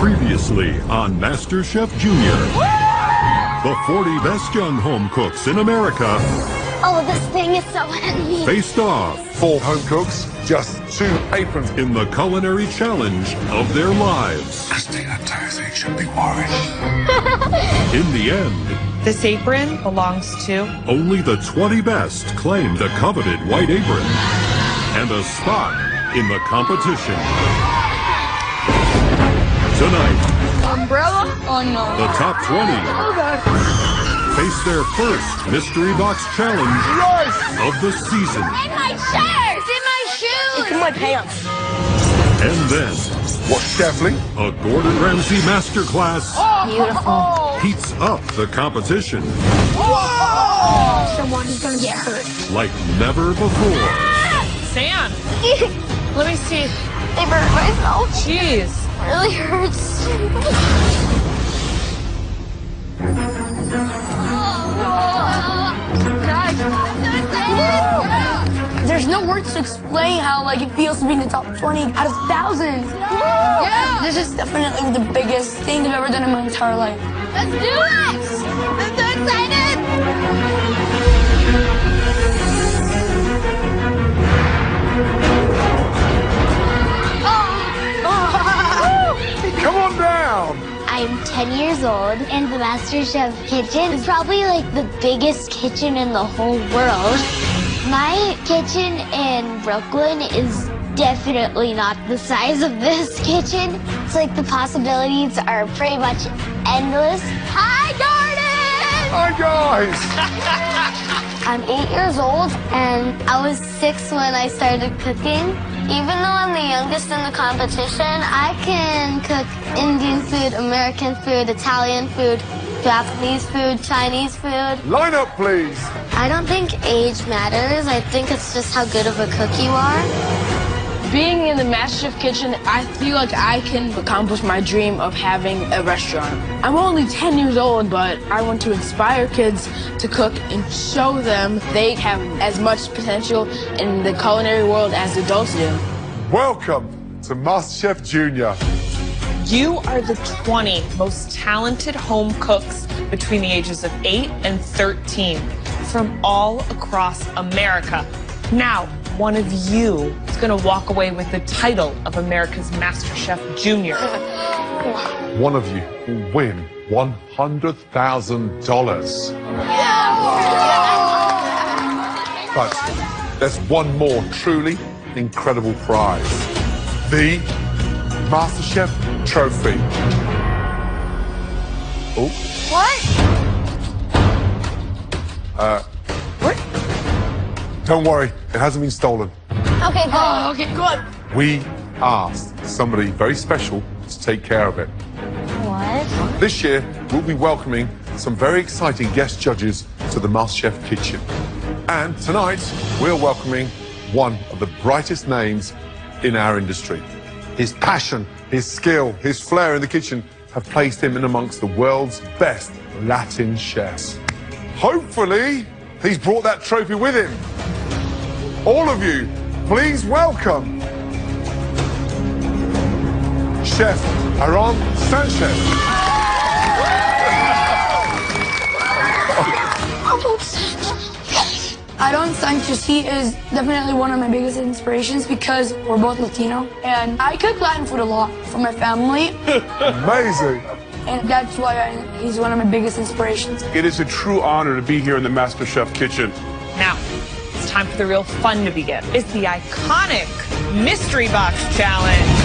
Previously on MasterChef Junior. The 40 best young home cooks in America. Oh, this thing is so heavy. Faced off. 4 home cooks, just 2 aprons. In the culinary challenge of their lives. Christina Tosi should be worried. In the end, this apron belongs to... only the 20 best claim the coveted white apron and a spot in the competition. Tonight, Umbrella? Oh, no. the top 20 face their first mystery box challenge of the season. In my shirt! In my shoes! It's in my pants. And then, What's Chefly? a Gordon Ramsay masterclass Beautiful. heats up the competition Someone's gonna get hurt. like never before. Sand. Let me see. I burned myself. Jeez. It really hurts. Guys, there's no words to explain how it feels to be in the top 20 out of thousands. Yeah. This is definitely the biggest thing I've ever done in my entire life. Let's do it! I'm so excited! Come on down! I'm 10 years old, and the MasterChef kitchen is probably the biggest kitchen in the whole world. My kitchen in Brooklyn is definitely not the size of this kitchen. It's the possibilities are pretty much endless. Hi, Gordon! Hi, guys! I'm 8 years old, and I was 6 when I started cooking. Even though I'm the youngest in the competition, I can cook Indian food, American food, Italian food, Japanese food, Chinese food. Line up, please. I don't think age matters. I think it's just how good of a cook you are. Being in the MasterChef kitchen, I feel like I can accomplish my dream of having a restaurant. I'm only 10 years old, but I want to inspire kids to cook and show them they have as much potential in the culinary world as adults do. Welcome to MasterChef Junior. You are the 20 most talented home cooks between the ages of 8 and 13 from all across America. Now, one of you is going to walk away with the title of America's MasterChef Junior. One of you will win $100,000. But there's one more truly incredible prize. The MasterChef Trophy. Oh. What? What? Don't worry, it hasn't been stolen. Okay, good. Oh, okay, good. We asked somebody very special to take care of it. What? This year, we'll be welcoming some very exciting guest judges to the MasterChef kitchen. And tonight, we're welcoming one of the brightest names in our industry. His passion, his skill, his flair in the kitchen have placed him in amongst the world's best Latin chefs. Hopefully, he's brought that trophy with him. All of you, please welcome Chef Aaron Sanchez. Aaron Sanchez, he is definitely one of my biggest inspirations because we're both Latino. And I cook Latin food a lot for my family. Amazing. And that's why he's one of my biggest inspirations. It is a true honor to be here in the MasterChef kitchen. Now, it's time for the real fun to begin. It's the iconic Mystery Box Challenge.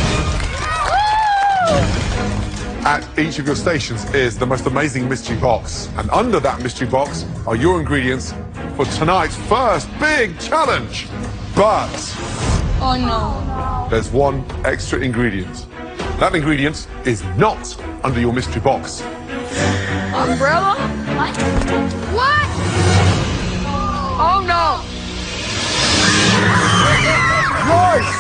At each of your stations is the most amazing mystery box. And under that mystery box are your ingredients for tonight's first big challenge. But Oh no. there's one extra ingredient. That ingredient is not under your mystery box. Umbrella? What? What? Oh, no. Nice!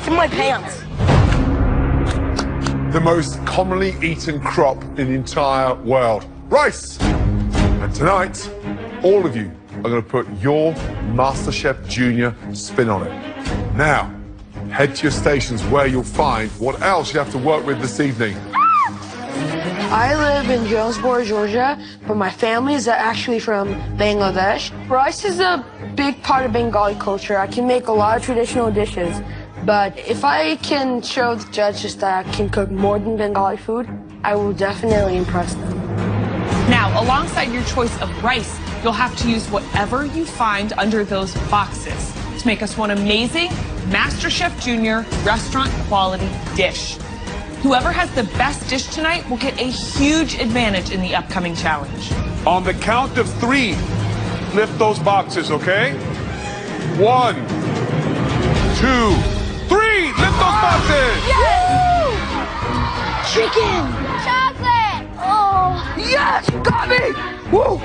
It's in my pants. The most commonly eaten crop in the entire world, rice. And tonight, all of you are going to put your MasterChef Junior spin on it. Now, head to your stations where you'll find what else you have to work with this evening. I live in Jonesboro, Georgia, but my family is actually from Bangladesh. Rice is a big part of Bengali culture. I can make a lot of traditional dishes, but if I can show the judges that I can cook more than Bengali food, I will definitely impress them. Now, alongside your choice of rice, you'll have to use whatever you find under those boxes to make us one amazing MasterChef Junior restaurant quality dish. Whoever has the best dish tonight will get a huge advantage in the upcoming challenge. On the count of 3, lift those boxes, okay? 1, 2, 3, lift those boxes! Chicken! Chocolate! Oh. Yes! Got me! Woo!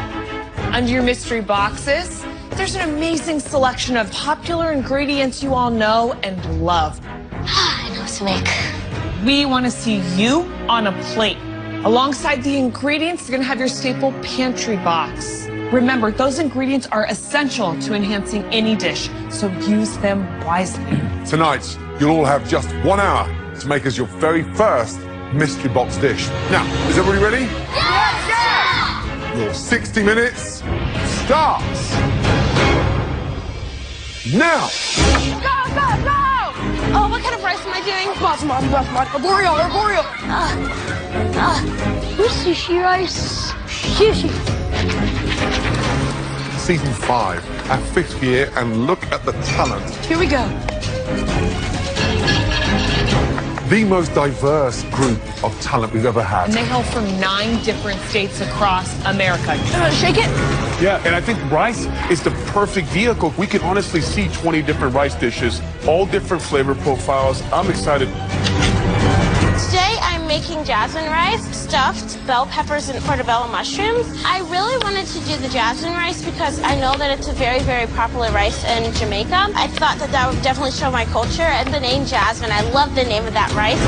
Under your mystery boxes, there's an amazing selection of popular ingredients you all know and love. I know what to make. We want to see you on a plate. Alongside the ingredients, you're going to have your staple pantry box. Remember, those ingredients are essential to enhancing any dish, so use them wisely. Tonight, you'll all have just 1 hour to make us your very first mystery box dish. Now, is everybody ready? Yes! Your 60 minutes starts now. Go, go, go! Oh, what kind of rice am I doing? Basmati, arboreal, arboreal. Sushi rice. Sushi. Season 5, our 5th year, and look at the talent. Here we go. The most diverse group of talent we've ever had. And they hail from 9 different states across America. Shake it. Yeah, and I think rice is the perfect vehicle. We can honestly see 20 different rice dishes, all different flavor profiles. I'm excited. Today I'm making jasmine rice, stuffed bell peppers and portobello mushrooms. I really wanted to do the jasmine rice because I know that it's a very, very popular rice in Jamaica. I thought that that would definitely show my culture, and the name jasmine, I love the name of that rice.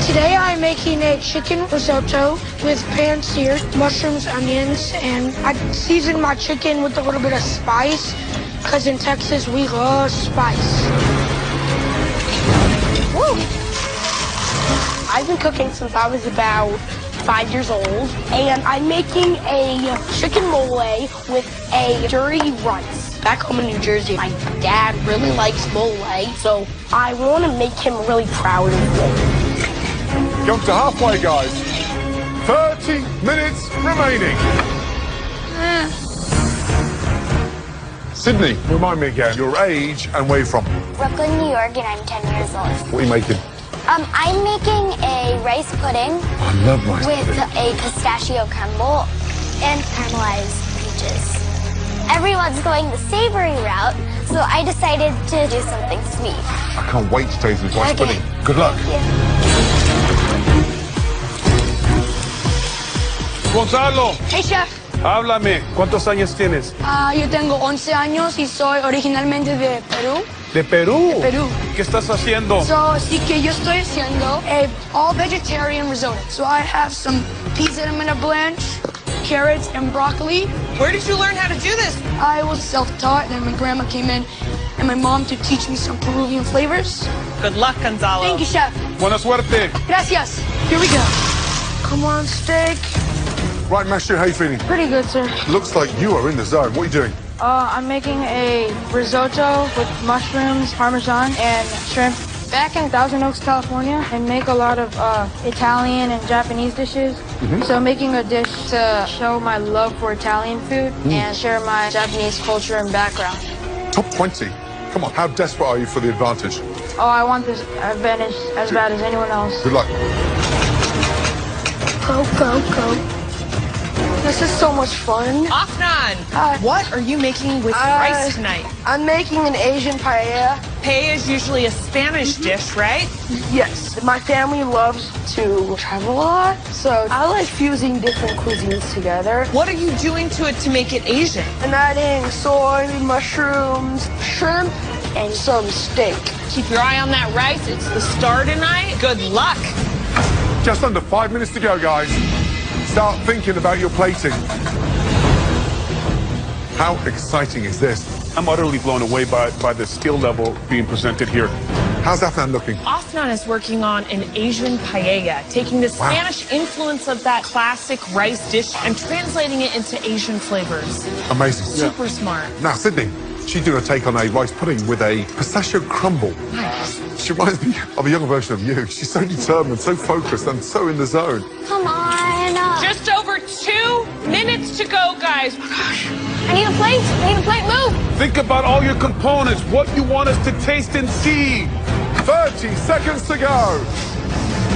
Today I'm making a chicken risotto with pan-seared mushrooms, onions, and I seasoned my chicken with a little bit of spice because in Texas we love spice. Woo! I've been cooking since I was about 5 years old, and I'm making a chicken mole with a dirty rice. Back home in New Jersey, my dad really likes mole, so I want to make him really proud of me. Come to halfway, guys. 30 minutes remaining. Sydney, remind me again, your age and where you're from. Brooklyn, New York, and I'm 10 years old. What are you making? I'm making a rice pudding I love rice with pudding. a pistachio crumble and caramelized peaches. Everyone's going the savory route, so I decided to do something sweet. I can't wait to taste this rice pudding. Good luck. Gonzalo, Hey, chef. háblame. ¿Cuántos años tienes? Yo tengo 11 años y soy originalmente de Perú. De Perú. De Perú. ¿Qué estás haciendo? So, sí que yo estoy haciendo a all-vegetarian risotto. So I have some peas that I'm gonna blanch, carrots, and broccoli. Where did you learn how to do this? I was self-taught, and then my grandma came in and my mom to teach me some Peruvian flavors. Good luck, Gonzalo. Thank you, chef. Buena suerte. Gracias. Here we go. Come on, steak. Right, Master, how are you feeling? Pretty good, sir. Looks like you are in the zone. What are you doing? I'm making a risotto with mushrooms, parmesan, and shrimp. Back in Thousand Oaks, California, I make a lot of Italian and Japanese dishes. So making a dish to show my love for Italian food and share my Japanese culture and background. Top 20. Come on, how desperate are you for the advantage? Oh, I want this advantage as bad as anyone else. Good luck. Go, go, go. This is so much fun. Afnan, Hi. what are you making with rice tonight? I'm making an Asian paella paella is usually a Spanish dish, right? Yes, my family loves to travel a lot, so I like fusing different cuisines together. What are you doing to it to make it Asian? I'm adding soy, mushrooms, shrimp, and some steak. Keep your eye on that rice. It's the star tonight. Good luck. Just under 5 minutes to go, guys. Start thinking about your plating. How exciting is this? I'm utterly blown away by the skill level being presented here. How's Afnan looking? Afnan is working on an Asian paella, taking the Spanish influence of that classic rice dish and translating it into Asian flavors. Amazing. Super smart. Now, Sydney, she's doing a take on a rice pudding with a pistachio crumble. Nice. She reminds me of a younger version of you. She's so determined, so focused, and so in the zone. Come on. Just over 2 minutes to go, guys. Oh, gosh. I need a plate. I need a plate. Move. Think about all your components, what you want us to taste and see. 30 seconds to go.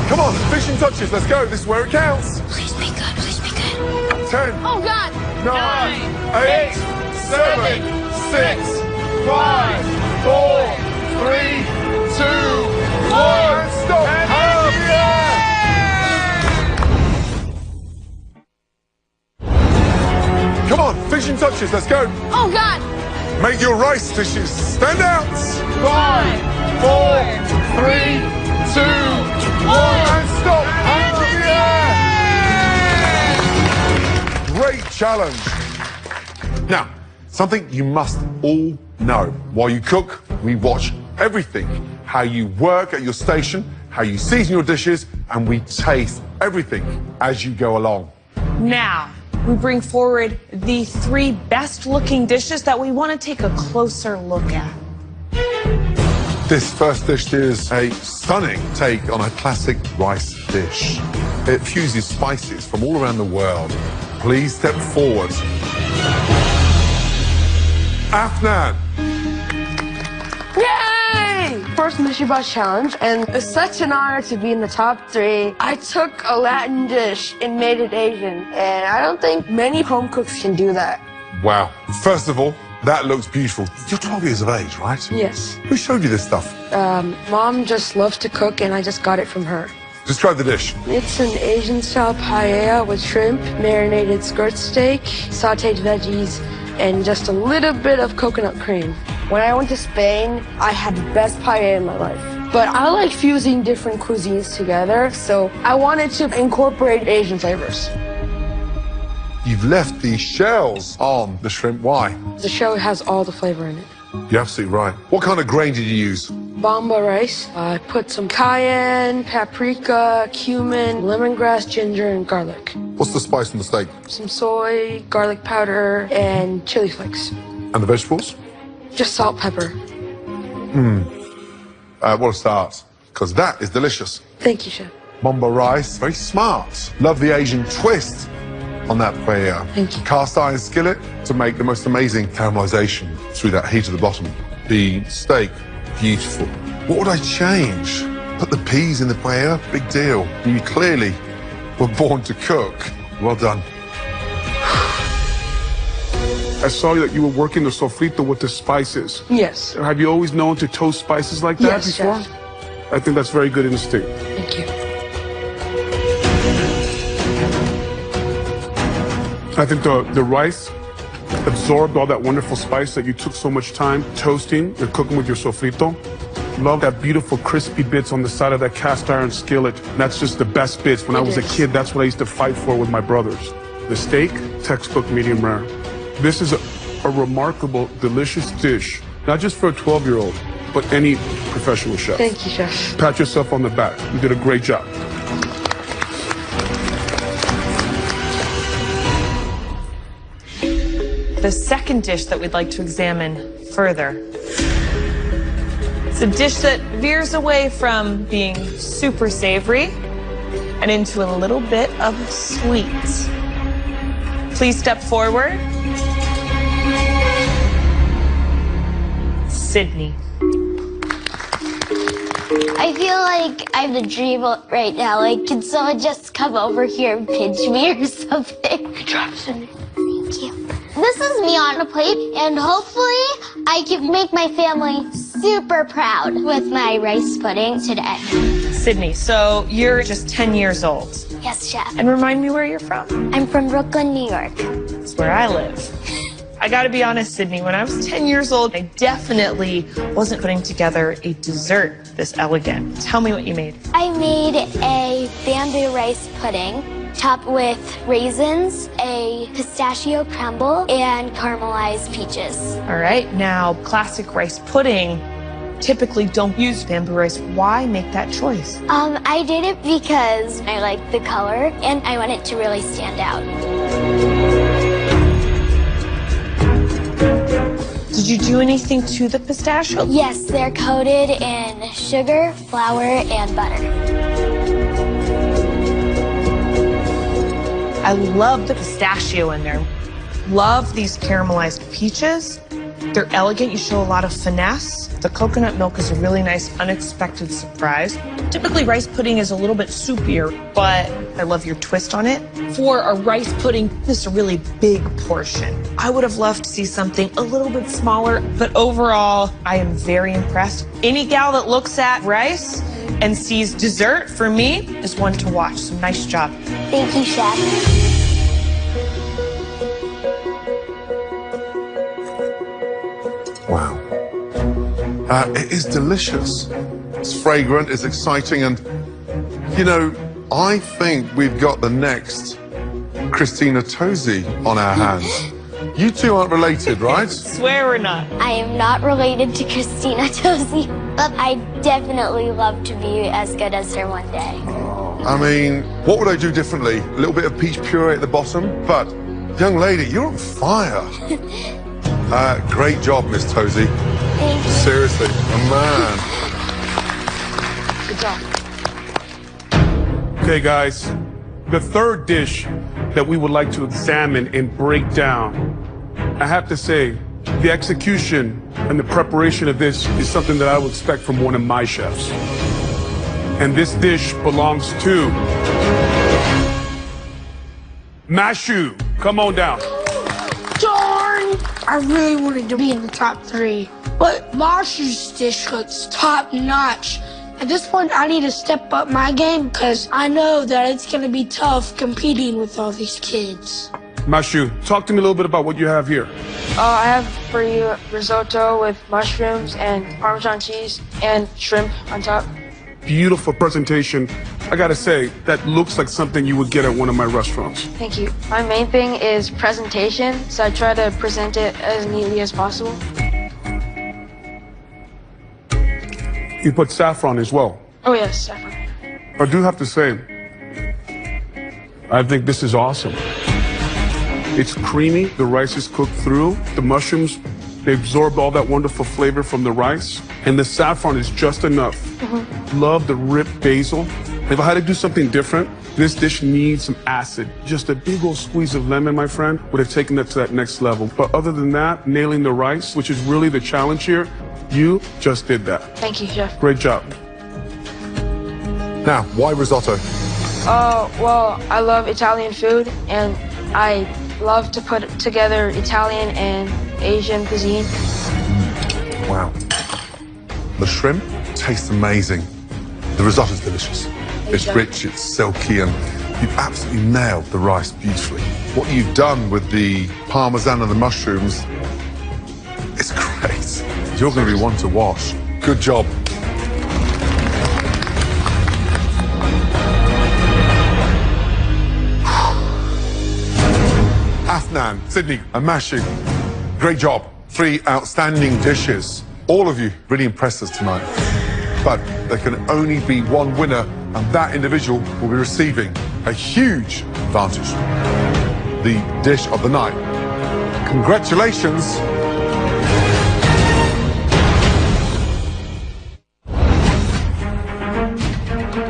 Come on, finishing touches. Let's go. This is where it counts. Please be good. Please be good. 10, Oh, God. 9, 8, 7, 6, 5, 4, 3, 2, 1. Stop. Come on, finishing touches. Let's go. Oh, God. Make your rice dishes stand out. 5, 4, 3, 2, 1, and stop. Hands in the air. Great challenge. Now, something you must all know. While you cook, we watch everything. How you work at your station, how you season your dishes, and we taste everything as you go along. Now, we bring forward the 3 best-looking dishes that we want to take a closer look at. This first dish is a stunning take on a classic rice dish. It fuses spices from all around the world. Please step forward. Afnan. Yay! First Mystery Box Challenge, and it's such an honor to be in the top 3. I took a Latin dish and made it Asian, and I don't think many home cooks can do that. Wow. First of all, that looks beautiful. You're 12 years of age, right? Yes. Who showed you this stuff? Mom just loves to cook, and I just got it from her. Describe the dish. It's an Asian-style paella with shrimp, marinated skirt steak, sautéed veggies, and just a little bit of coconut cream. When I went to Spain, I had the best paella in my life. But I like fusing different cuisines together, so I wanted to incorporate Asian flavors. You've left the shells on the shrimp. Why? The shell has all the flavor in it. You're absolutely right. What kind of grain did you use? Bomba rice. I put some cayenne, paprika, cumin, lemongrass, ginger, and garlic. What's the spice on the steak? Some soy, garlic powder, and chili flakes. And the vegetables? Just salt, pepper. What a start. Because that is delicious. Thank you, Chef. Bomba rice, very smart. Love the Asian twist on that paella. Thank you. Cast iron skillet to make the most amazing caramelization through that heat at the bottom. The steak, beautiful. What would I change? Put the peas in the paella, big deal. You clearly were born to cook. Well done. I saw that you were working the sofrito with the spices. Yes. Have you always known to toast spices like that Yes, before? Chef. I think that's very good instinct. Thank you. I think the rice absorbed all that wonderful spice that you took so much time toasting and cooking with your sofrito. Love that beautiful crispy bits on the side of that cast iron skillet. That's just the best bits. When I was a kid, that's what I used to fight for with my brothers. The steak, textbook medium rare. This is a remarkable, delicious dish, not just for a 12-year-old, but any professional chef. Thank you, Chef. Pat yourself on the back. You did a great job. The second dish that we'd like to examine further. It's a dish that veers away from being super savory and into a little bit of sweet. Please step forward. Sydney. I feel like I have a dream right now. Like, can someone just come over here and pinch me or something? Good job, Sydney. Thank you. This is me on a plate, and hopefully I can make my family super proud with my rice pudding today. Sydney, so you're just 10 years old. Yes, Chef. And remind me where you're from. I'm from Brooklyn, New York. That's where I live. I gotta be honest, Sydney, when I was 10 years old, I definitely wasn't putting together a dessert this elegant. Tell me what you made. I made a bamboo rice pudding topped with raisins, a pistachio crumble, and caramelized peaches. All right, now classic rice pudding typically don't use bamboo rice. Why make that choice? I did it because I like the color and I want it to really stand out. Did you do anything to the pistachio? Yes, they're coated in sugar, flour, and butter. I love the pistachio in there. Love these caramelized peaches. They're elegant. You show a lot of finesse. The coconut milk is a really nice, unexpected surprise. Typically, rice pudding is a little bit soupier, but I love your twist on it. For a rice pudding, this is a really big portion. I would have loved to see something a little bit smaller, but overall, I am very impressed. Any gal that looks at rice and sees dessert, for me, is one to watch. So nice job. Thank you, Chef. Wow. It is delicious. It's fragrant, it's exciting, and, you know, I think we've got the next Christina Tosi on our hands. You two aren't related, right? Swear we're not. I am not related to Christina Tosi, but I definitely love to be as good as her one day. I mean, what would I do differently? A little bit of peach puree at the bottom, but young lady, you're on fire. Great job, Miss Tosi. Thank you. Seriously, a man. Good job. Okay, guys, the third dish that we would like to examine and break down, I have to say, the execution and the preparation of this is something that I would expect from one of my chefs. And this dish belongs to Mashu. Come on down. Darn! I really wanted to be in the top 3, but Mashu's dish looks top notch. At this point, I need to step up my game because I know that it's going to be tough competing with all these kids. Mashu, talk to me a little bit about what you have here. I have for you risotto with mushrooms and Parmesan cheese and shrimp on top. Beautiful presentation. I gotta say, that looks like something you would get at one of my restaurants. Thank you. My main thing is presentation, so I try to present it as neatly as possible. You put saffron as well. Oh yes, saffron. I do have to say, I think this is awesome. It's creamy, the rice is cooked through, the mushrooms, they absorbed all that wonderful flavor from the rice, and the saffron is just enough. Love the ripped basil. If I had to do something different, this dish needs some acid. Just a big old squeeze of lemon, my friend, would have taken it to that next level. But other than that, nailing the rice, which is really the challenge here, you just did that. Thank you, Chef. Great job. Now, why risotto? Well, I love Italian food, and I love to put together Italian and Asian cuisine. Wow. The shrimp tastes amazing. The risotto's delicious. It's rich, it's silky, and you've absolutely nailed the rice beautifully. What you've done with the parmesan and the mushrooms, it's great. You're going to be one to watch. Good job. Afnan, Sydney, and Mashu, great job. 3 outstanding dishes. All of you really impressed us tonight. But there can only be one winner, and that individual will be receiving a huge advantage. The dish of the night. Congratulations.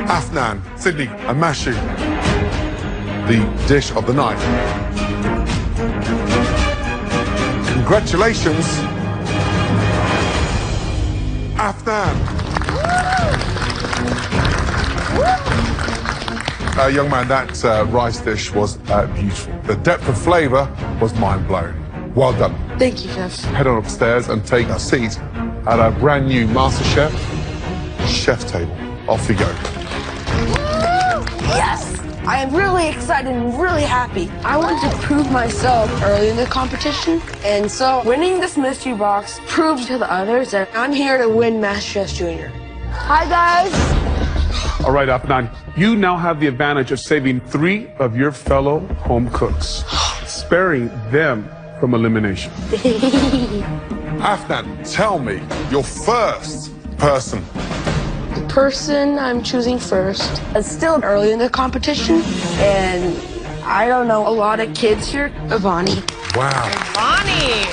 Afnan, Sydney, and Mashu. The dish of the night. Congratulations, Afnan. Young man, that rice dish was beautiful. The depth of flavor was mind-blowing. Well done. Thank you, Chef. Head on upstairs and take a seat at our brand new MasterChef chef table. Off you go. Yes! I am really excited and really happy. I wanted to prove myself early in the competition, and so winning this mystery box proves to the others that I'm here to win MasterChef Junior. Hi, guys. All right, Afnan, you now have the advantage of saving 3 of your fellow home cooks, sparing them from elimination. Afnan, tell me your first person. The person I'm choosing first is still early in the competition, and I don't know a lot of kids here. Ivani. Wow. Bonnie,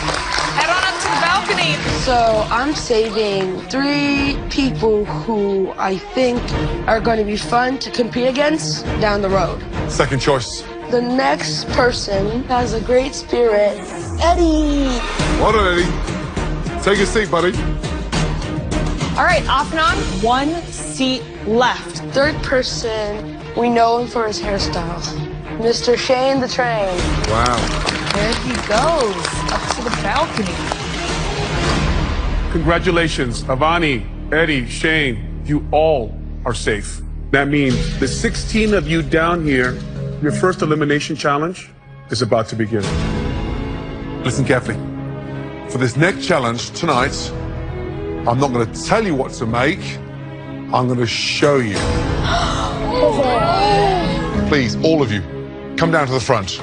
head on up to the balcony. So I'm saving 3 people who I think are going to be fun to compete against down the road. Second choice. The next person has a great spirit, Eddie. Well done, Eddie. Take a seat, buddy. All right, Afnan, 1 seat left. Third person, we know him for his hairstyle. Mr. Shane the Train. Wow. There he goes, up to the balcony. Congratulations, Avani, Eddie, Shane, you all are safe. That means the 16 of you down here, your first elimination challenge is about to begin. Listen carefully. For this next challenge tonight, I'm not going to tell you what to make. I'm going to show you. Please, all of you, come down to the front. I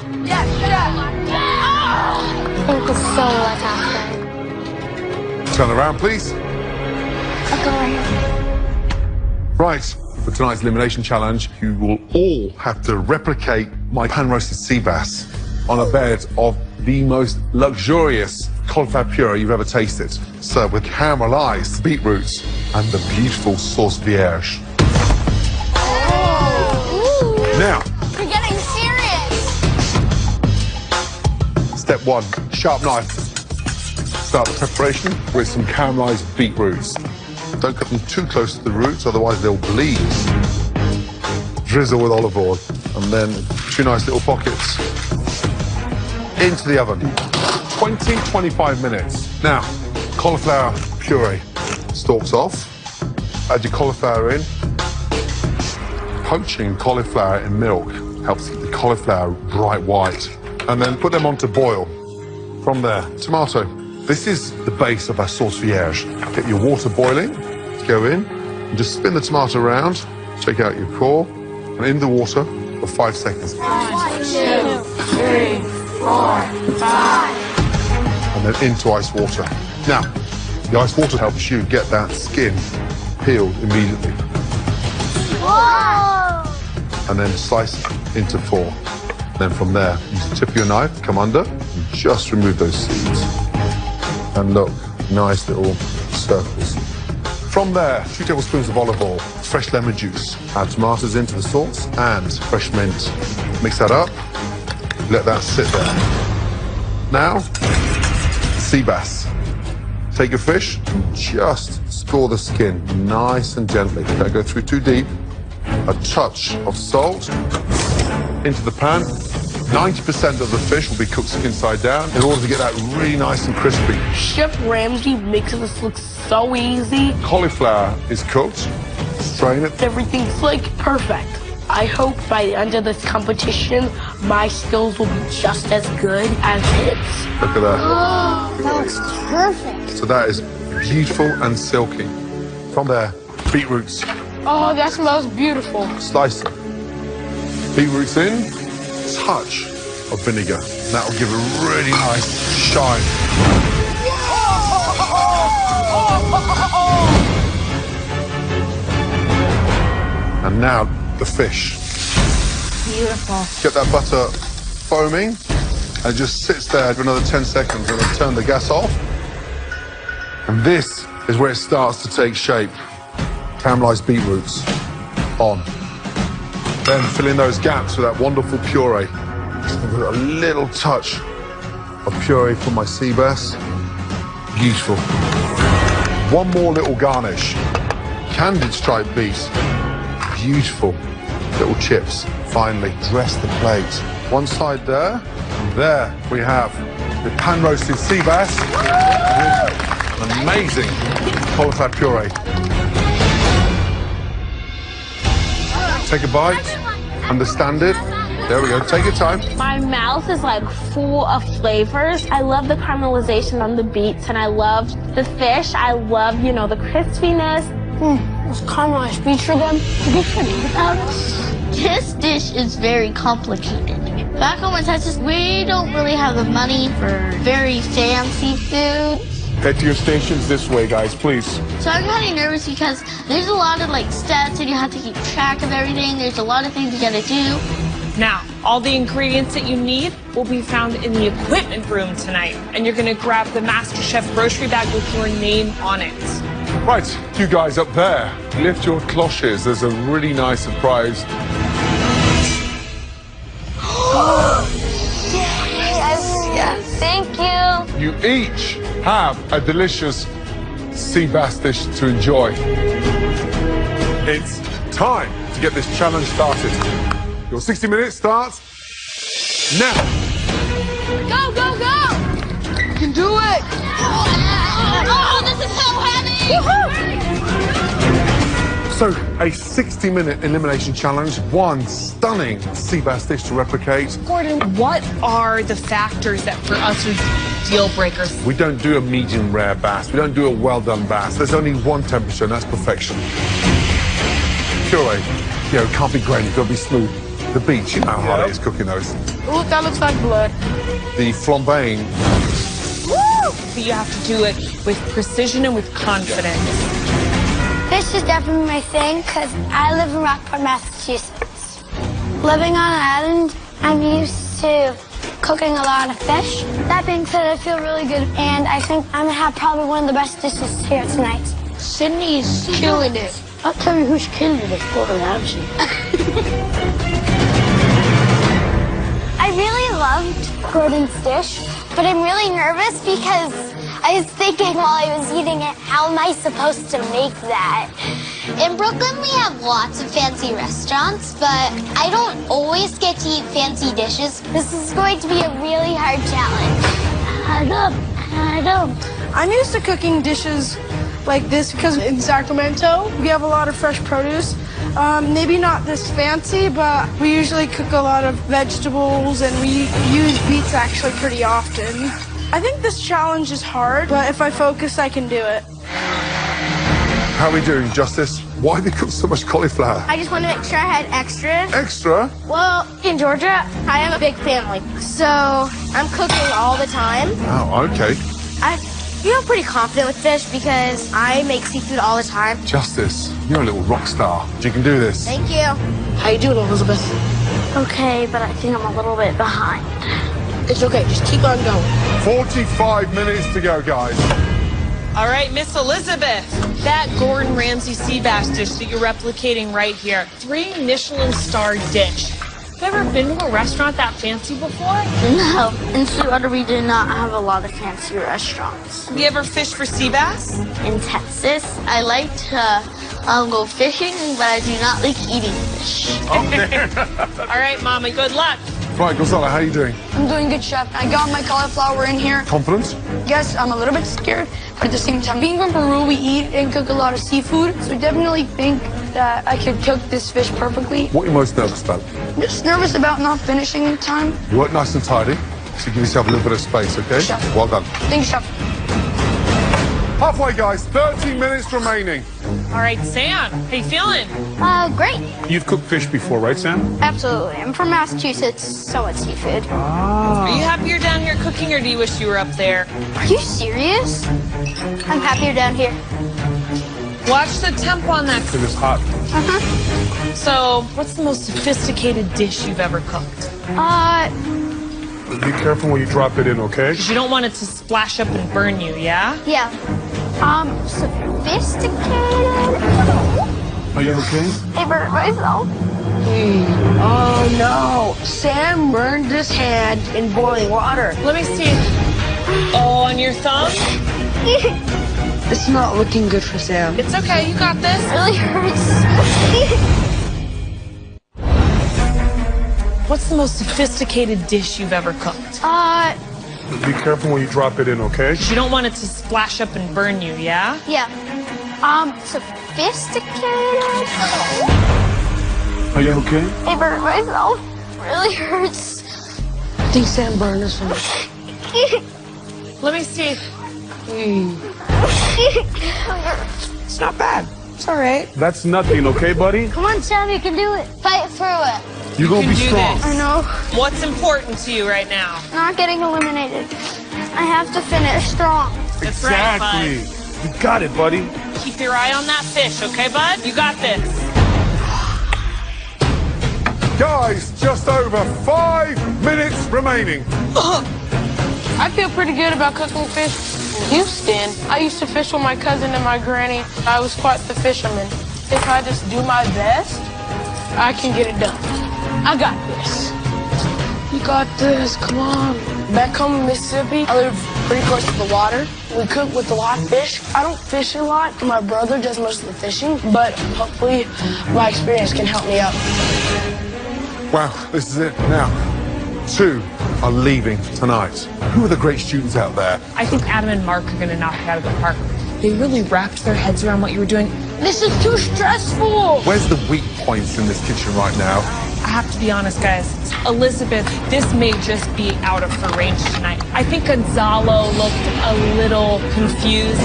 think it's so what's happening. Turn around, please. I'll go right here. Right, for tonight's elimination challenge, you will all have to replicate my pan-roasted sea bass on a bed of the most luxurious cauliflower puree you've ever tasted, served with caramelized beetroots and the beautiful sauce vierge. Now, You're getting serious. step 1, sharp knife. Start the preparation with some caramelized beetroots. Don't cut them too close to the roots, otherwise they'll bleed. Drizzle with olive oil, and then 2 nice little pockets into the oven. 20-25 minutes. Now, cauliflower puree. Stalks off. Add your cauliflower in. Poaching cauliflower in milk helps keep the cauliflower bright white. And then put them on to boil. From there, tomato. This is the base of our sauce vierge. Get your water boiling, go in, and just spin the tomato around, take out your core, and in the water for 5 seconds. 1, 2, 3, 4, 5. And then into ice water. Now, the ice water helps you get that skin peeled immediately. Whoa! And then slice it into 4. Then from there, use the tip of your knife, come under, and just remove those seeds. And look, nice little circles. From there, 2 tablespoons of olive oil, fresh lemon juice. Add tomatoes into the sauce and fresh mint. Mix that up, let that sit there. Now, sea bass. Take your fish and just score the skin nice and gently. Don't go through too deep. A touch of salt into the pan. 90% of the fish will be cooked skin side down in order to get that really nice and crispy. Chef Ramsay makes this look so easy. Cauliflower is cooked. Strain it. Everything's like perfect. I hope by the end of this competition, my skills will be just as good as his. Look at that. That looks perfect. So that is beautiful and silky. From there, beetroots. Oh, that smells beautiful. Slice them. Beetroots in, touch of vinegar. That will give a really nice shine. And now the fish. Beautiful. Get that butter foaming and it just sits there for another 10 seconds and then turn the gas off. And this is where it starts to take shape. Caramelized beetroots on. Then fill in those gaps with that wonderful puree. With a little touch of puree from my sea bass. Beautiful. One more little garnish. Candied striped beet. Beautiful little chips. Finally, dress the plate One side there. There we have the pan-roasted sea bass with an amazing cauliflower puree. Take a bite, understand it. There we go, take your time. My mouth is like full of flavors. I love the caramelization on the beets, and I love the fish. I love, you know, the crispiness. Those caramelized beets for them. Good for me. This dish is very complicated. Back home in Texas, we don't really have the money for very fancy food. Head to your stations this way, guys, please. So I'm kind of nervous because there's a lot of like steps and you have to keep track of everything. There's a lot of things you gotta do. Now, all the ingredients that you need will be found in the equipment room tonight. And you're gonna grab the MasterChef grocery bag with your name on it. Right, you guys up there, lift your cloches. There's a really nice surprise. Yes, thank you. You each have a delicious sea bass dish to enjoy. It's time to get this challenge started. Your 60 minutes starts now. Go, go, go! You can do it! Oh, this is so heavy! So, a 60-minute elimination challenge, one stunning sea bass dish to replicate. Gordon, what are the factors that for us are deal breakers? We don't do a medium rare bass. We don't do a well-done bass. There's only one temperature, and that's perfection. Puree, you know, it can't be grainy, it's got to be smooth. The beets, you know how hard it is cooking those. Ooh, that looks like blood. The flambeing. But you have to do it with precision and with confidence. Fish is definitely my thing because I live in Rockport, Massachusetts. Living on an island, I'm used to cooking a lot of fish. That being said, I feel really good, and I think I'm gonna have probably one of the best dishes here tonight. Sydney's killing it. I'll tell you who's killing it, Gordon Ramsay. I really loved Gordon's dish, but I'm really nervous because I was thinking while I was eating it, how am I supposed to make that? In Brooklyn, we have lots of fancy restaurants, but I don't always get to eat fancy dishes. This is going to be a really hard challenge. I know. I'm used to cooking dishes like this because in Sacramento, we have a lot of fresh produce. Maybe not this fancy, but we usually cook a lot of vegetables and we use beets actually pretty often. I think this challenge is hard, but if I focus, I can do it. How are we doing, Justice? Why have you cooked so much cauliflower? I just want to make sure I had extra. Extra? Well, in Georgia, I have a big family, so I'm cooking all the time. Oh, okay. I feel pretty confident with fish because I make seafood all the time. Justice, you're a little rock star. You can do this. Thank you. How you doing, Elizabeth? Okay, but I think I'm a little bit behind. It's okay, just keep on going. 45 minutes to go, guys. All right, Miss Elizabeth, that Gordon Ramsay sea bass dish that you're replicating right here, 3 Michelin star dish. Have you ever been to a restaurant that fancy before? No, in Sweetwater, we do not have a lot of fancy restaurants. Have you ever fished for sea bass? In Texas, I like to go fishing, but I do not like eating fish. All right, Mama, good luck. Right, Gonzalo, how are you doing? I'm doing good, Chef. I got my cauliflower in here. Confident? Yes, I'm a little bit scared, but at the same time, being from Peru, we eat and cook a lot of seafood, so I definitely think that I could cook this fish perfectly. What are you most nervous about? Just nervous about not finishing in time. You work nice and tidy, so give yourself a little bit of space, okay? Chef. Well done. Thanks, Chef. Halfway, guys. 30 minutes remaining. All right, Sam, how you feeling? Great. You've cooked fish before, right, Sam? Absolutely. I'm from Massachusetts, so it's seafood. Are you happier down here cooking, or do you wish you were up there? Are you serious? I'm happier down here. Watch the temp on that. Because it's hot. So, what's the most sophisticated dish you've ever cooked? Be careful when you drop it in, okay? Because you don't want it to splash up and burn you, yeah? Yeah. Sophisticated? Are you okay? I burnt myself. Oh, no. Sam burned his hand in boiling water. Let me see. Oh, on your thumb? It's not looking good for Sam. It's okay, you got this. Really hurts. what's the most sophisticated dish you've ever cooked? Be careful when you drop it in, okay? You don't want it to splash up and burn you, yeah? Yeah. Sophisticated? Are you okay? I burned myself. Really hurts. I think Sam burned us from Let me see. It's not bad. It's all right. That's nothing, okay, buddy? Come on, Sam, you can do it. Fight through it. You're gonna be do strong. this. I know. What's important to you right now? Not getting eliminated. I have to finish strong. That's right, bud. Exactly. You got it, buddy. Keep your eye on that fish, okay, bud? You got this. Guys, just over 5 minutes remaining. I feel pretty good about cooking fish in Houston. I used to fish with my cousin and my granny. I was quite the fisherman. If I just do my best, I can get it done. I got this. You got this, come on. Back home in Mississippi, I live pretty close to the water. We cook with a lot of fish. I don't fish a lot. My brother does most of the fishing, but hopefully my experience can help me out. Wow, this is it. Now, 2 are leaving tonight. Who are the great students out there? I think Adam and Mark are gonna knock it out of the park. They really wrapped their heads around what you were doing. This is too stressful. Where's the weak points in this kitchen right now? I have to be honest, guys. Elizabeth, this may just be out of her range tonight. I think Gonzalo looked a little confused.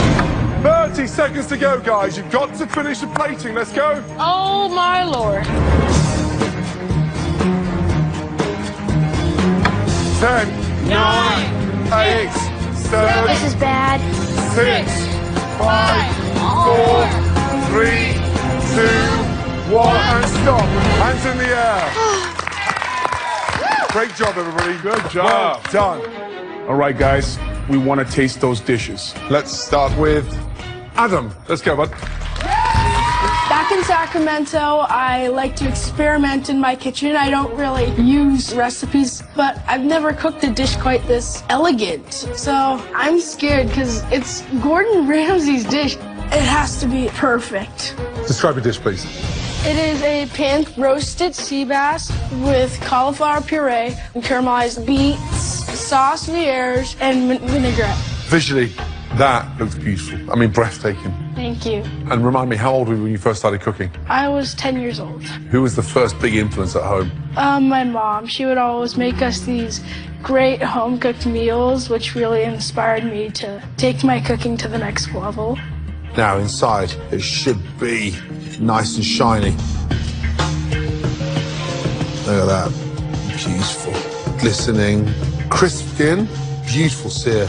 30 seconds to go, guys. You've got to finish the plating. Let's go. Oh, my Lord. 10, 9, 8, 7, This is bad. 6, 5, 4, 3, 2, 1, and stop. Hands in the air. Great job, everybody. Good job. Well done. All right, guys, we want to taste those dishes. Let's start with Adam. Let's go, bud. Back in Sacramento, I like to experiment in my kitchen. I don't really use recipes, but I've never cooked a dish quite this elegant. So I'm scared because it's Gordon Ramsay's dish. It has to be perfect. Describe your dish, please. It is a pan-roasted sea bass with cauliflower puree, and caramelized beets, sauce vierge, and vinaigrette. Visually, that looks beautiful. I mean, breathtaking. Thank you. And remind me, how old were you when you first started cooking? I was 10 years old. Who was the first big influence at home? My mom. She would always make us these great home-cooked meals, which really inspired me to take my cooking to the next level. Now, inside, it should be nice and shiny. Look at that. Beautiful. Glistening. Crisp skin. Beautiful sear.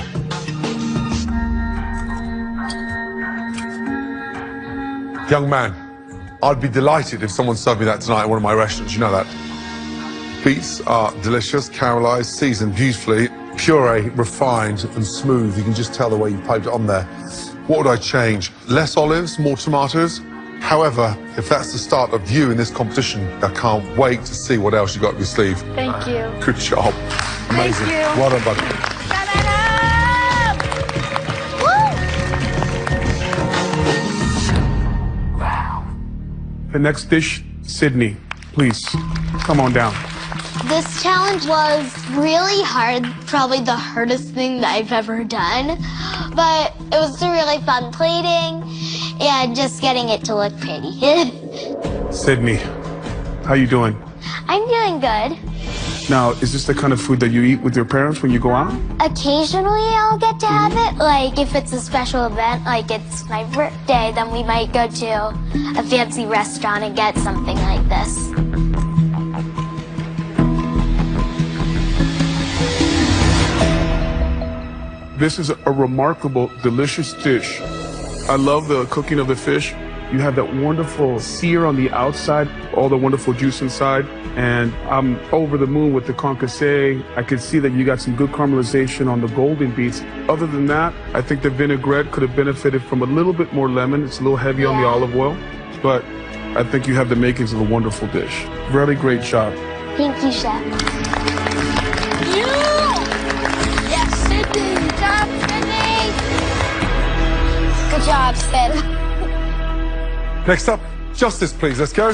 Young man, I'd be delighted if someone served me that tonight at one of my restaurants. You know that. Beets are delicious, caramelized, seasoned beautifully. Puree, refined and smooth. You can just tell the way you piped it on there. What would I change? Less olives, more tomatoes? However, if that's the start of you in this competition, I can't wait to see what else you got up your sleeve. Thank you. Good job. Amazing. Thank you. Well done, buddy. The next dish, Sydney, please, come on down. This challenge was really hard, probably the hardest thing that I've ever done. But it was really fun plating and just getting it to look pretty. Sydney, how you doing? I'm doing good. Now, is this the kind of food that you eat with your parents when you go out? Occasionally I'll get to have it. Like if it's a special event, like it's my birthday, then we might go to a fancy restaurant and get something like this. This is a remarkable, delicious dish. I love the cooking of the fish. You have that wonderful sear on the outside, all the wonderful juice inside. And I'm over the moon with the concassé. I can see that you got some good caramelization on the golden beets. Other than that, I think the vinaigrette could have benefited from a little bit more lemon. It's a little heavy on the olive oil, but I think you have the makings of a wonderful dish. Really great job. Thank you, Chef. Yes, Sydney. Good job, Sydney. Good job, Sid. Next up, Justice, please. Let's go.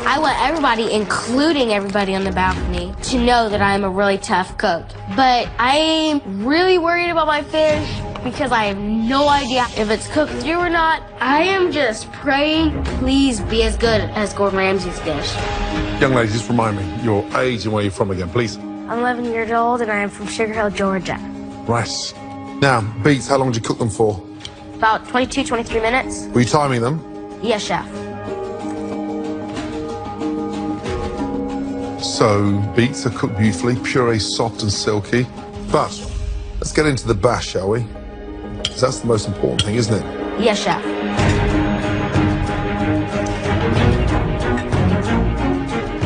I I want everybody, including everybody on the balcony, to know that I am a really tough cook. But I'm really worried about my fish because I have no idea if it's cooked through or not. I am just praying, please be as good as Gordon Ramsay's dish. Young lady, just remind me your age and where you're from again, please. I'm 11 years old and I am from Sugar Hill, Georgia. Right. Now, beets, how long did you cook them for? About 22, 23 minutes. Were you timing them? Yes, chef. So, beets are cooked beautifully, puree soft and silky. But let's get into the bash, shall we? Because that's the most important thing, isn't it? Yes, chef.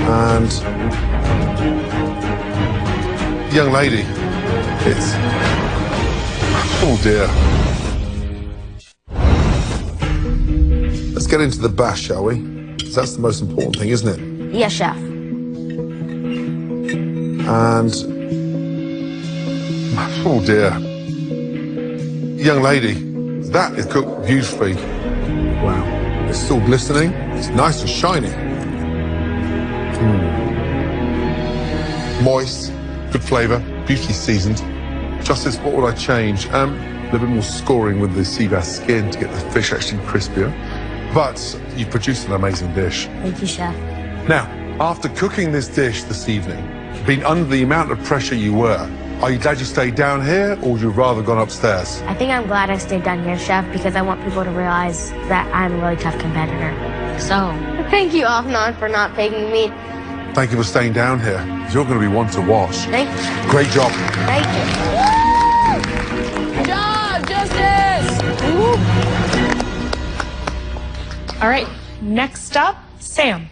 And young lady, it's, oh dear. Let's get into the bash, shall we? Because that's the most important thing, isn't it? Yes, chef. And, oh dear. Young lady, that is cooked beautifully. Wow. It's still glistening. It's nice and shiny. Moist, good flavour, beautifully seasoned. Justice, what would I change? A little bit more scoring with the sea bass skin to get the fish actually crispier. But you've produced an amazing dish. Thank you, chef. Now, after cooking this dish this evening, being under the amount of pressure you were, are you glad you stayed down here or would you rather gone upstairs? I think I'm glad I stayed down here, chef, because I want people to realize that I'm a really tough competitor. So, thank you, Afnan, for not picking me. Thank you for staying down here. You're going to be one to watch. Thank you. Great job. Thank you. Good job, Justice! All right, next up, Sam.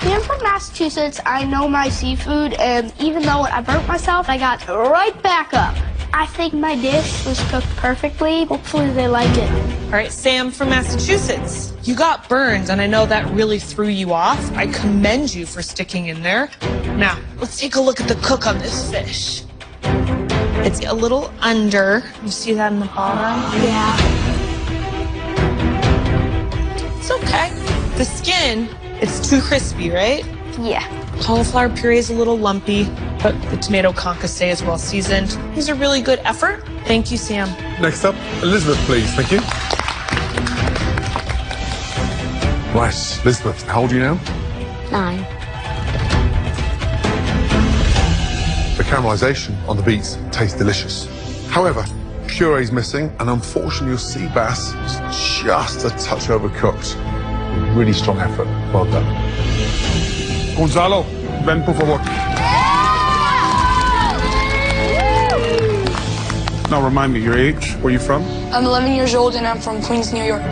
I'm from Massachusetts. I know my seafood, and even though I burnt myself, I got right back up. I think my dish was cooked perfectly. Hopefully they like it. All right, Sam from Massachusetts. You got burned, and I know that really threw you off. I commend you for sticking in there. Now, let's take a look at the cook on this fish. It's a little under. You see that in the bottom? Yeah. It's okay. The skin, it's too crispy, right? Yeah. Cauliflower puree is a little lumpy, but the tomato concasse is well seasoned. It was a really good effort. Thank you, Sam. Next up, Elizabeth, please. Thank you. Right, Elizabeth, how old are you now? 9. The caramelization on the beets tastes delicious. However, puree's missing, and unfortunately your sea bass is just a touch overcooked. Really strong effort. Well done. Gonzalo, ven por favor. Now remind me, your age, where you from? I'm 11 years old and I'm from Queens, New York.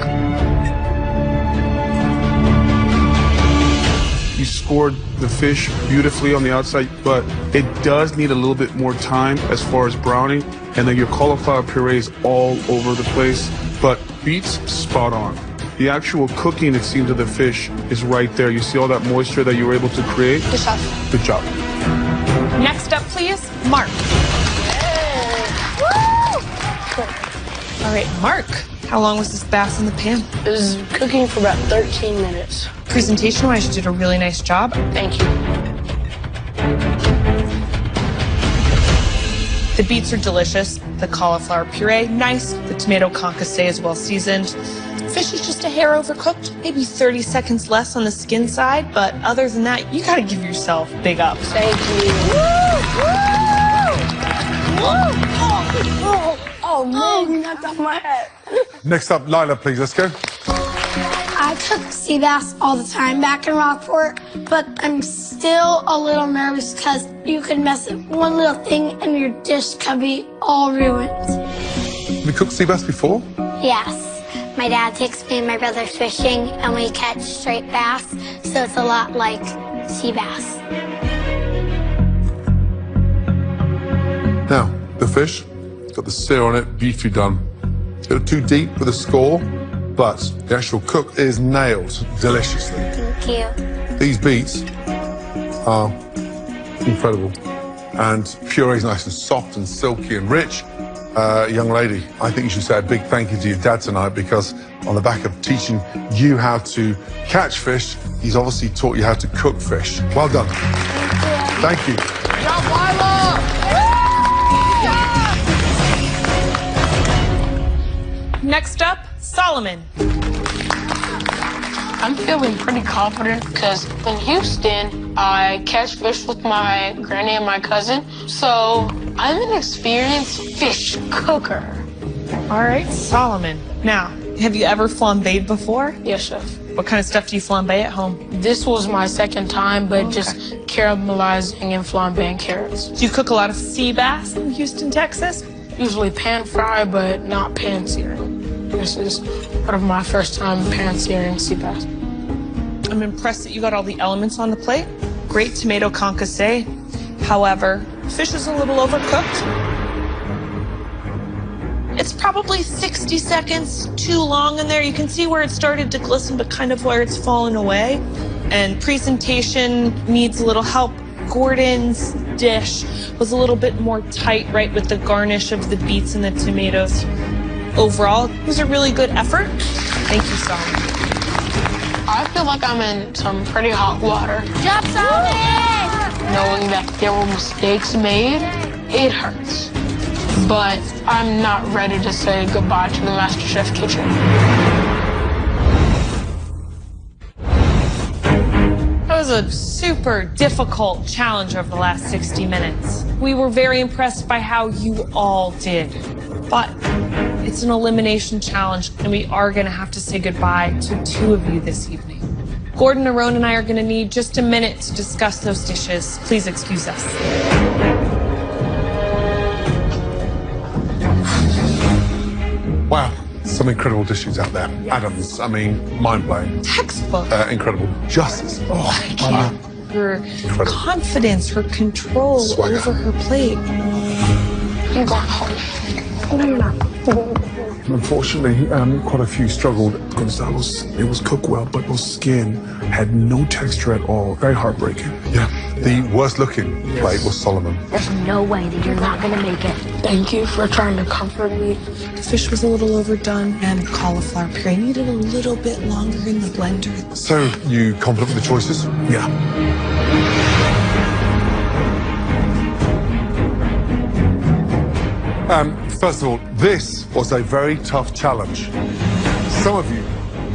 You scored the fish beautifully on the outside, but it does need a little bit more time as far as browning. And then your cauliflower puree is all over the place, but beets spot on. The actual cooking, it seems, of the fish is right there. You see all that moisture that you were able to create? Good job. Good job. Next up, please, Mark. All right, Mark, how long was this bass in the pan? It was cooking for about 13 minutes. Presentation-wise, you did a really nice job. Thank you. The beets are delicious. The cauliflower puree, nice. The tomato concasse is well seasoned. Fish is just a hair overcooked, maybe 30 seconds less on the skin side, but other than that, you gotta give yourself big ups. Thank you. Oh, man, you knocked off my head. Next up, Lila, please. Let's go. I cook sea bass all the time back in Rockport, but I'm still a little nervous because you could mess up one little thing and your dish could be all ruined. Have you cooked sea bass before? Yes. My dad takes me and my brother fishing, and we catch straight bass, so it's a lot like sea bass. Now, the fish, got the sear on it, beautifully done. A little too deep with a score, but the actual cook is nailed deliciously. Thank you. These beets are incredible. And puree is nice and soft and silky and rich. young lady, I think you should say a big thank you to your dad tonight, because on the back of teaching you how to catch fish, he's obviously taught you how to cook fish. Well done. Thank you. Next up, Solomon. I'm feeling pretty confident because in Houston, I catch fish with my granny and my cousin. So I'm an experienced fish cooker. All right, Solomon. Now, have you ever flambéed before? Yes, chef. What kind of stuff do you flambe at home? This was my second time, but just caramelizing and flambeing carrots. Do you cook a lot of sea bass in Houston, Texas? Usually pan fry, but not pan searing. This is one of my first time pan searing sea bass. I'm impressed that you got all the elements on the plate. Great tomato concasse. However, fish is a little overcooked. It's probably 60 seconds too long in there. You can see where it started to glisten, but kind of where it's fallen away. And presentation needs a little help. Gordon's dish was a little bit more tight, right, with the garnish of the beets and the tomatoes. Overall, it was a really good effort. Thank you, Solomon. I feel like I'm in some pretty hot water. Job, Solomon! Knowing that there were mistakes made, it hurts. But I'm not ready to say goodbye to the MasterChef kitchen. That was a super difficult challenge over the last 60 minutes. We were very impressed by how you all did. But it's an elimination challenge, and we are going to have to say goodbye to 2 of you this evening. Gordon, Aaron, and I are going to need just a minute to discuss those dishes. Please excuse us. Wow, some incredible dishes out there. Yes. Adams, I mean, mind-blowing. Textbook. Incredible. Justice. Oh, wow. Her incredible confidence, her control Swagger over her plate. I'm going home. Unfortunately, quite a few struggled. Gonzalo's, it was cooked well, but his skin had no texture at all. Very heartbreaking. Yeah, the worst looking plate was Solomon. There's no way that you're not gonna make it. Thank you for trying to comfort me. The fish was a little overdone, and the cauliflower puree needed a little bit longer in the blender. So, you confident with the choices? Yeah. First of all, this was a very tough challenge. Some of you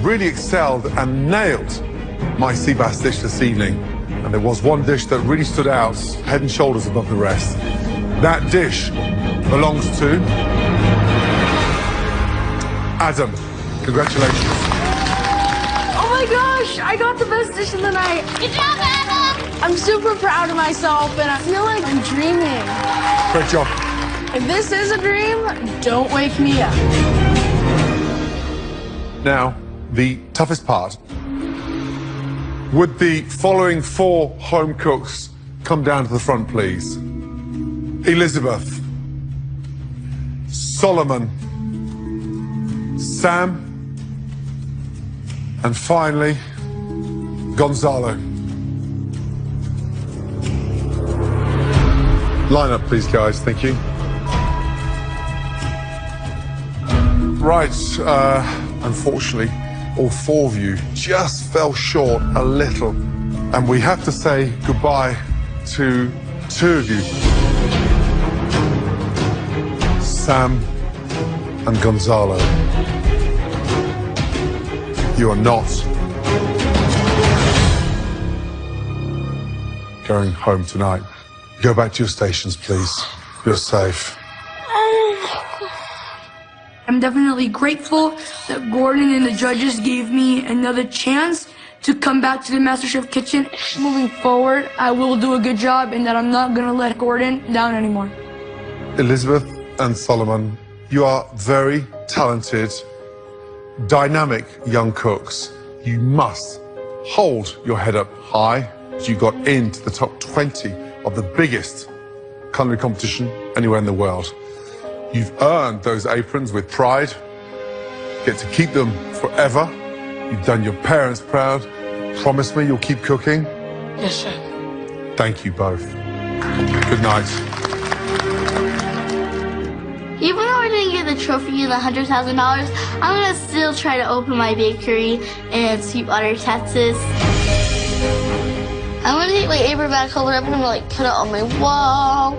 really excelled and nailed my sea bass dish this evening. And there was one dish that really stood out, head and shoulders above the rest. That dish belongs to Adam. Congratulations. Oh my gosh, I got the best dish of the night. Good job, Adam! I'm super proud of myself, and I feel like I'm dreaming. Great job. If this is a dream, don't wake me up. Now, the toughest part. Would the following 4 home cooks come down to the front, please? Elizabeth, Solomon, Sam, and finally, Gonzalo. Line up, please, guys. Thank you. Right, unfortunately, all 4 of you just fell short a little. And we have to say goodbye to 2 of you. Sam and Gonzalo. You are not going home tonight. Go back to your stations, please. You're safe. I'm definitely grateful that Gordon and the judges gave me another chance to come back to the MasterChef kitchen. Moving forward, I will do a good job, and that I'm not going to let Gordon down anymore. Elizabeth and Solomon, you are very talented, dynamic young cooks. You must hold your head up high as you got into the top 20 of the biggest culinary competition anywhere in the world. You've earned those aprons with pride. Get to keep them forever. You've done your parents proud. Promise me you'll keep cooking. Yes, sir. Thank you both. Good night. Even though I didn't get the trophy and the $100,000, I'm gonna still try to open my bakery in Sweetwater, Texas. I'm gonna take my apron back home and I'm gonna like put it on my wall.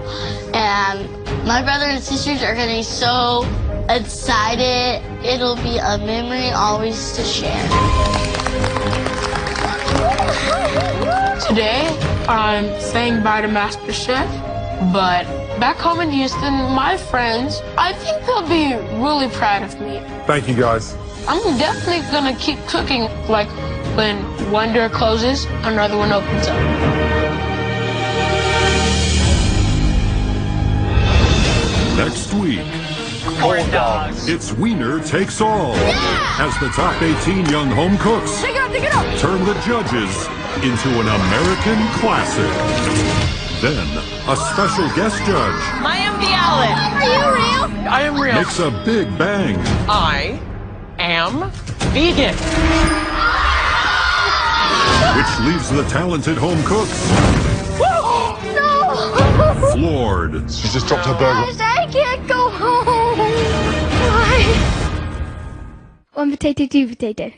And my brother and sisters are gonna be so excited. It'll be a memory always to share. Today, I'm saying bye to MasterChef, but back home in Houston, my friends, I think they'll be really proud of me. Thank you, guys. I'm definitely gonna keep cooking, like when one door closes, another one opens up. Next week, Corn dogs. it's winner takes all. As the top 18 young home cooks Take it up. turn the judges into an American classic. Then, a special guest judge I am the Allen. Are you real? I am real. makes a big bang. I am vegan. Which leaves the talented home cooks No. floored. She just dropped her burger. I can't go home. Why? One potato, two potato.